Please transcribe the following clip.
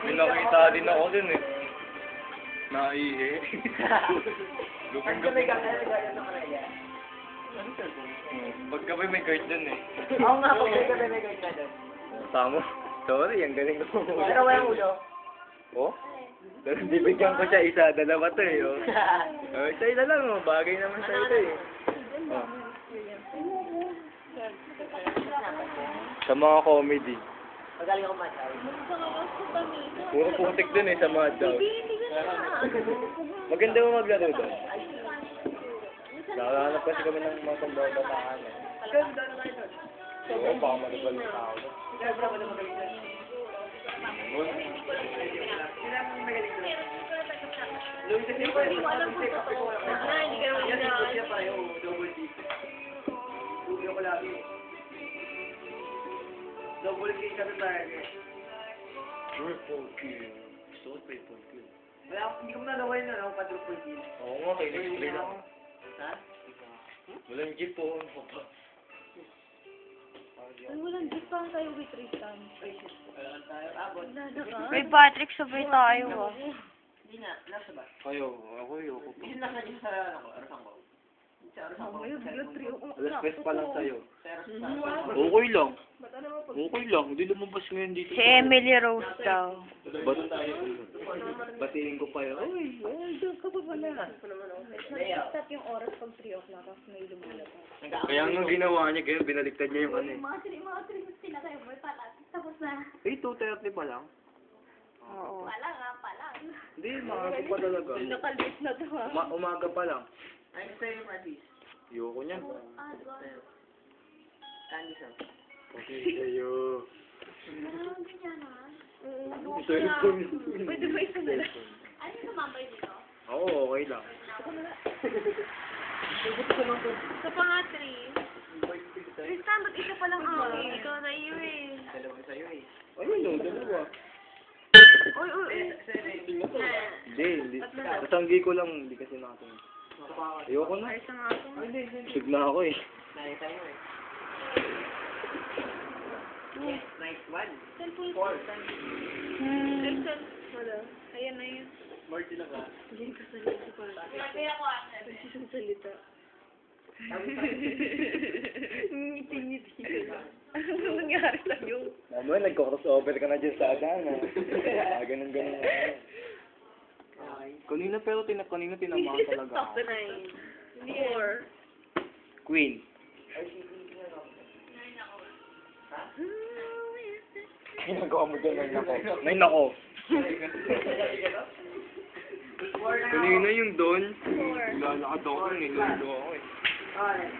May nakita din ako dun eh. Naihe. Lupin ka pa. Paggabi may guard dun eh. Oo nga, paggabi may guard na dun. Tama. Sorry, ang galing ko. Pero walang ulo. Oh? Bibigyan ko siya isa, dalawa to eh. Oh. Isa lang oh, bagay naman sa ito eh. Oh. Sa mga comedy. Magaling ako matay. Puro putik dun eh sa mga daw. Maganda mo maglaro doon. Nakahanap kasi kami ng mga pambabataan eh. Oo, baka malibal ng tao. Double kill kami tayo. Triple kill. Gusto ko triple kill. Wala, hindi ko nalawa yun, ano, quadruple kill. Oo nga, kay Next Play lang. Ha? Walang jeep po. Ano pa? Ay, walang jeep pa tayo with Tristan. Wala tayo. Abot. May Patrick, sabay tayo ah. Hindi na. Nasa ba? Kayo, ako yoko po. Hindi na dyan sa, ano, arasan ko. Sa arasan ko. May bigla 3 o'clock. Alas 3 pa lang sa'yo. Sa arasan ko. Okay lang. Okay lang. Hindi lumabas ngayon dito. Si Emily Rose daw. Batiin ko pa yun. Uy, Doon ka pa pala. Stop yung oras pag 3 o'clock tapos may lumalabas. kaya nga ginawa niya, kaya binaliktad niya yung ano eh. Mga 3 minutes na tayo, may pala. Tapos na. Eh, 2:30 pa lang. Oo. Pala nga, pala. Hindi, maaga pa talaga. Nakalit na to ha. Umaga pa lang. Ay, gusto yung Francis. Ayoko niyan. Ah, God. Candy shop. Okay, sa'yo. Meron din yan, ha? Cellphone. Pwede ba isa na lang? Ano yung sumambay dito? Oo, okay lang. Sa panga 3. Tristan, ba't isa pa lang akin? Ikaw na iyo eh. Dalawa sa'yo eh. Ayun no, dalawa. Uy, uy, uy. Hindi. Tatanggi ko lang, hindi kasi natin. Ayoko na. Ay, isa nga ako. Sug na ako eh. Naya tayo eh. Yes, nice one. Cellphone. Four. Tristan, wala. Ayan na yun. More sila ka. Hindi ko salita pa. Kaya ko asa. Kasi siyang salita. Ngiti-ngiti ka lang. Anong nangyari sa'yo? Mamaya, nagko-crossover ka na dyan sa Adana. Ganun-ganun na. Kanina kanina tinamaan talaga Stop ako. the 9. 4. Queen. Ginagawa mo dyan, Nay nako. Kanina yung doon. Lalakad ako, nilulo ako eh. Alright.